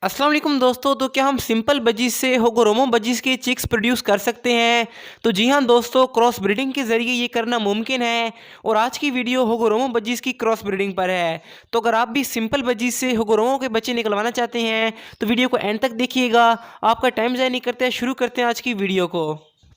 अस्सलाम वालेकुम दोस्तों। तो क्या हम सिंपल बजीज से होगोरोमो बजीज के चिक्स प्रोड्यूस कर सकते हैं? तो जी हाँ दोस्तों, क्रॉस ब्रीडिंग के ज़रिए ये करना मुमकिन है और आज की वीडियो होगोरोमो बजीज की क्रॉस ब्रीडिंग पर है। तो अगर आप भी सिंपल बजीज से होगोरोमो के बच्चे निकलवाना चाहते हैं तो वीडियो को एंड तक देखिएगा। आपका टाइम ज़ाया नहीं करते, शुरू करते हैं आज की वीडियो को।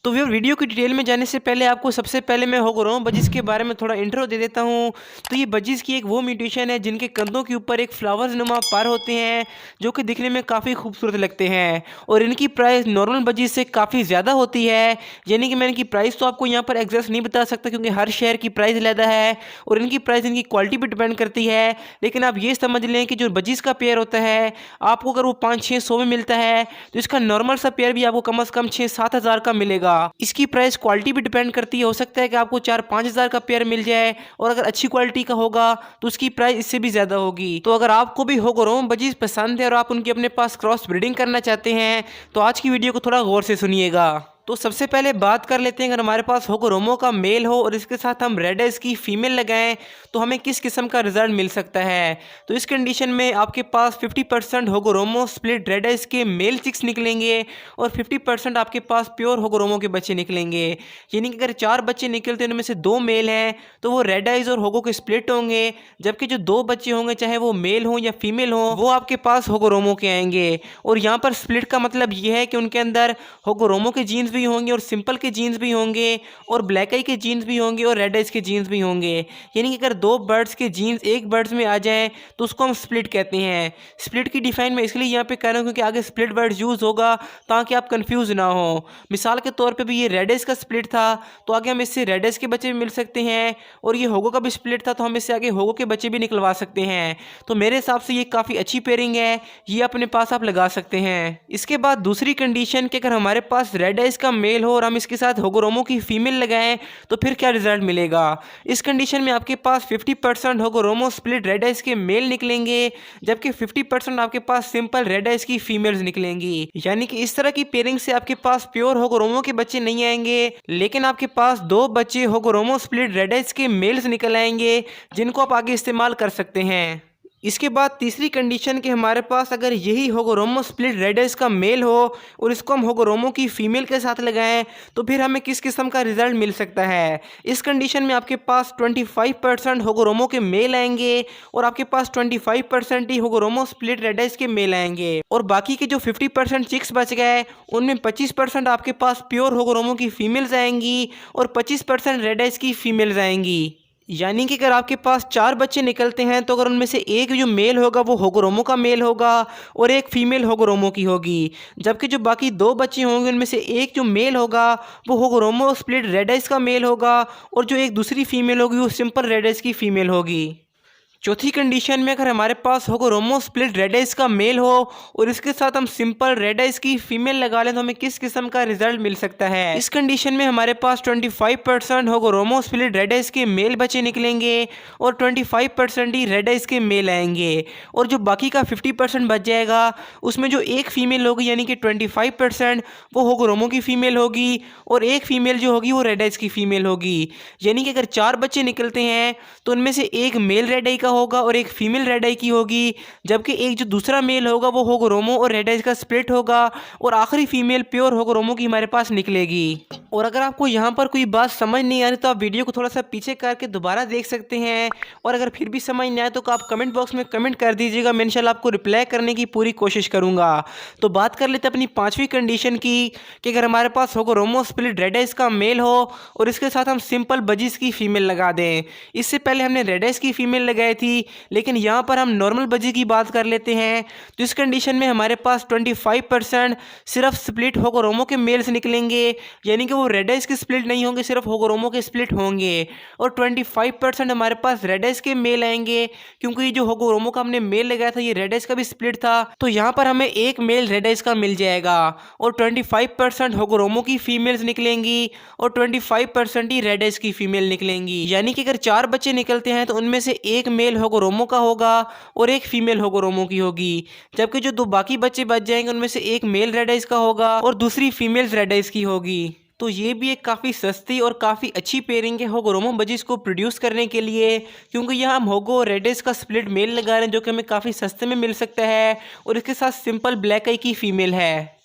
तो वीडियो की डिटेल में जाने से पहले आपको सबसे पहले मैं होगोरोमो बजीज के बारे में थोड़ा इंट्रो दे देता हूँ। तो ये बजीज की एक वो म्यूटेशन है जिनके कंधों के ऊपर एक फ्लावर्स नुमा पर होते हैं जो कि दिखने में काफ़ी खूबसूरत लगते हैं और इनकी प्राइस नॉर्मल बजीज से काफ़ी ज़्यादा होती है। यानी कि मैं इनकी प्राइस तो आपको यहाँ पर एग्जैक्ट नहीं बता सकता क्योंकि हर शहर की प्राइस अलग है और इनकी प्राइस इनकी क्वालिटी पर डिपेंड करती है। लेकिन आप ये समझ लें कि जो बजीज का पेयर होता है आपको अगर वो 500-600 में मिलता है तो इसका नॉर्मल सा पेयर भी आपको कम से कम 6-7 हज़ार का मिलेगा। इसकी प्राइस क्वालिटी भी डिपेंड करती है, हो सकता है कि आपको 4-5 हज़ार का पेयर मिल जाए और अगर अच्छी क्वालिटी का होगा तो उसकी प्राइस इससे भी ज़्यादा होगी। तो अगर आपको भी होगोरोमो बजीज पसंद है और आप उनके अपने पास क्रॉस ब्रीडिंग करना चाहते हैं तो आज की वीडियो को थोड़ा गौर से सुनिएगा। तो सबसे पहले बात कर लेते हैं, अगर हमारे पास होगोरोमो का मेल हो और इसके साथ हम रेड आइज की फीमेल लगाएं तो हमें किस किस्म का रिजल्ट मिल सकता है। तो इस कंडीशन में आपके पास 50% होगोरोमो स्प्लिट रेड आइज के मेल चिक्स निकलेंगे और 50% आपके पास प्योर होगोरोमो के बच्चे निकलेंगे। यानी कि अगर 4 बच्चे निकलते हैं उनमें से 2 मेल हैं तो वो रेड आइज और होगो के स्प्लिट होंगे, जबकि जो 2 बच्चे होंगे चाहे वो मेल हो या फीमेल हो वो आपके पास होगोरोमो के आएंगे। और यहाँ पर स्प्लिट का मतलब ये है कि उनके अंदर होगोरोमो के जीन्स भी होंगे और सिंपल के जीन्स भी होंगे और ब्लैक आई के जीन्स भी होंगे और रेड आइज के जीन्स भी होंगे। यानी कि अगर 2 बर्ड्स के जीन्स एक बर्ड्स में आ जाएं तो उसको हम स्प्लिट कहते हैं। स्प्लिट की डिफाइन मैं इसलिए यहाँ पे कर रहा हूँ क्योंकि आगे स्प्लिट वर्ड यूज़ होगा ताकि आप कंफ्यूज ना हो। मिसाल के तौर पे भी ये रेड आइज का स्प्लिट था तो आगे हम इससे रेड आइज के बच्चे भी मिल सकते हैं और ये होगो का भी स्प्लिट था तो हम इससे आगे होगो के बच्चे भी निकलवा सकते हैं। तो मेरे हिसाब से ये काफ़ी अच्छी पेयरिंग है, ये अपने पास आप लगा सकते हैं। इसके बाद दूसरी कंडीशन कि अगर हमारे पास रेड आइज का मेल हो और हम इसके साथ होगोरोमो की फीमेल लगाएं तो फिर क्या रिजल्ट मिलेगा। इस कंडीशन में आपके पास 50% होगोरोमो स्प्लिट रेड आइज के मेल निकलेंगे जबकि 50% आपके पास सिंपल रेड आइज की फीमेल्स निकलेंगी। यानी कि इस तरह की पेयरिंग से आपके पास प्योर होगोरोमो के बच्चे नहीं आएंगे लेकिन आपके पास 2 बच्चे होगोरोमो स्प्लिट रेड आइज के मेल्स निकल आएंगे जिनको आप आगे इस्तेमाल कर सकते हैं। इसके बाद तीसरी कंडीशन कि हमारे पास अगर यही होगोरोमो स्प्लिट रेड आइज का मेल हो और इसको हम होगोरोमो की फीमेल के साथ लगाएं तो फिर हमें किस किस्म का रिजल्ट मिल सकता है। इस कंडीशन में आपके पास 25% होगोरोमो के मेल आएंगे और आपके पास 25% ही होगोरोमो स्प्लिट रेड आइज के मेल आएंगे और बाकी के जो 50% चिक्स बच गए उनमें 25% आपके पास प्योर होगोरोमो की फीमेल्स आएंगी और 25% रेड आइज की फीमेल्स आएंगी। यानी कि अगर आपके पास 4 बच्चे निकलते हैं तो अगर उनमें से एक जो मेल होगा वो होगोरोमो का मेल होगा और एक फीमेल होगोरोमो की होगी, जबकि जो बाकी 2 बच्चे होंगे उनमें से एक जो मेल होगा वो होगोरोमो स्प्लिट रेड आइज का मेल होगा और जो एक दूसरी फीमेल होगी वो सिंपल रेड आइज की फीमेल होगी। चौथी कंडीशन में अगर हमारे पास होगोरोमो स्प्लिट रेड आइज का मेल हो और इसके साथ हम सिंपल रेड आइज की फीमेल लगा लें तो हमें किस किस्म का रिजल्ट मिल सकता है। इस कंडीशन में हमारे पास 25% होगोरोमो स्प्लिट रेड आइज के मेल बच्चे निकलेंगे और 25% ही रेड आइज के मेल आएंगे और जो बाकी का 50% बच जाएगा उसमें जो एक फीमेल होगी यानी कि 25% वो होगोरोमो की फीमेल होगी और एक फीमेल जो होगी वो रेड आइज की फीमेल होगी। यानी कि अगर 4 बच्चे निकलते हैं तो उनमें से एक मेल रेड आई का होगा और एक फीमेल रेड आई की होगी, जबकि एक जो दूसरा मेल होगा वो होगोरोमो और रेड आइज का स्प्लिट होगा और आखिरी फीमेल प्योर होगोरोमो की हमारे पास निकलेगी। और अगर आपको यहाँ पर कोई बात समझ नहीं आ रही तो आप वीडियो को थोड़ा सा पीछे करके दोबारा देख सकते हैं और अगर फिर भी समझ नहीं आए तो आप कमेंट बॉक्स में कमेंट कर दीजिएगा, मैं इंशाल्लाह आपको रिप्लाई करने की पूरी कोशिश करूँगा। तो बात कर लेते हैं अपनी 5वीं कंडीशन की कि अगर हमारे पास होगोरोमो स्प्लिट रेड आइज का मेल हो और इसके साथ हम सिंपल बजीज की फीमेल लगा दें। इससे पहले हमने रेड आइज की फीमेल लगाई थी लेकिन यहाँ पर हम नॉर्मल बजी की बात कर लेते हैं। तो इस कंडीशन में हमारे पास 25% सिर्फ स्प्लिट होगोरोमो के मेल्स निकलेंगे, यानी कि वो रेड आइज के स्प्लिट नहीं होंगे, सिर्फ होगोरोमो के स्प्लिट होंगे और 25% हमारे पास रेड आइज के मेल आएंगे क्योंकि ये जो होगोरोमो का हमने मेल लगाया था ये रेड आइज का भी स्प्लिट था तो यहाँ पर हमें एक मेल रेड आइज का मिल जाएगा और 25% होगोरोमो की फीमेल्स निकलेंगी और 25% ही रेड आइज की फीमेल निकलेंगी। यानी कि अगर 4 बच्चे निकलते हैं तो उनमें से एक मेल होगोरोमो का होगा और एक फीमेल होगोरोमो की होगी, जबकि जो 2 बाकी बच्चे बच जाएंगे उनमें से एक मेल रेड आइज का होगा और दूसरी फीमेल रेड आइज की होगी। तो ये भी एक काफ़ी सस्ती और काफ़ी अच्छी पेयरिंग है होगो रोमो बजीज को प्रोड्यूस करने के लिए, क्योंकि यहाँ हम होगो रेडिस का स्प्लिट मेल लगा रहे हैं जो कि हमें काफ़ी सस्ते में मिल सकता है और इसके साथ सिंपल ब्लैक आई की फीमेल है।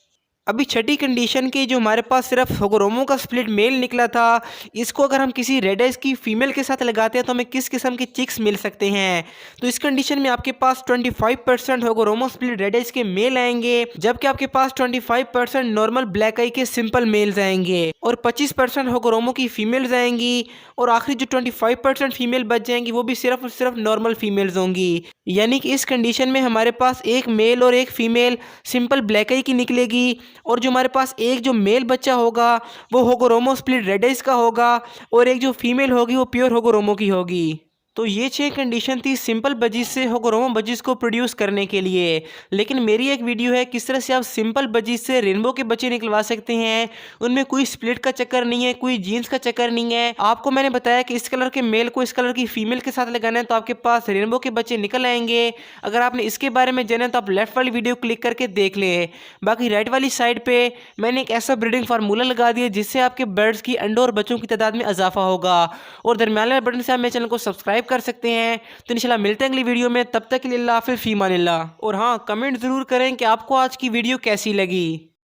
अभी छठी कंडीशन की जो हमारे पास सिर्फ होगोरोमो का स्प्लिट मेल निकला था, इसको अगर हम किसी रेड आइज की फीमेल के साथ लगाते हैं तो हमें किस किस्म के चिक्स मिल सकते हैं। तो इस कंडीशन में आपके पास 25% होगोरोमो स्प्लिट रेड आइज के मेल आएंगे, जबकि आपके पास 25% नॉर्मल ब्लैक आई के सिंपल मेल्स आएंगे और 25% होगोरोमो की फीमेल्स आएंगी और आखिरी जो 25% फीमेल बच जाएंगी वो भी सिर्फ और सिर्फ नॉर्मल फीमेल्स होंगी। यानी कि इस कंडीशन में हमारे पास एक मेल और एक फीमेल सिंपल ब्लैक आई की निकलेगी और जो हमारे पास एक जो मेल बच्चा होगा वो होगोरोमो स्प्लिट रेड आइज का होगा और एक जो फीमेल होगी वो प्योर होगोरोमो की होगी। तो ये 6 कंडीशन थी सिंपल बजीज से होगोरोमो बजीज को प्रोड्यूस करने के लिए। लेकिन मेरी एक वीडियो है किस तरह से आप सिंपल बजीज से रेनबो के बच्चे निकलवा सकते हैं। उनमें कोई स्प्लिट का चक्कर नहीं है, कोई जीन्स का चक्कर नहीं है। आपको मैंने बताया कि इस कलर के मेल को इस कलर की फीमेल के साथ लगाना है तो आपके पास रेनबो के बच्चे निकल आएंगे। अगर आपने इसके बारे में जाना तो आप लेफ्ट वाली वीडियो क्लिक करके देख लें। बाकी राइट वाली साइड पे मैंने एक ऐसा ब्रीडिंग फार्मूला लगा दिया जिससे आपके बर्ड्स की अंडों और बच्चों की तादाद में इजाफा होगा और दरमियान वाले बटन से आप मेरे चैनल को सब्सक्राइब कर सकते हैं। तो इंशाल्लाह मिलते हैं अगली वीडियो में, तब तक के लिए अल्लाह हाफिज़, फी अमानिल्लाह। और हाँ, कमेंट ज़रूर करें कि आपको आज की वीडियो कैसी लगी।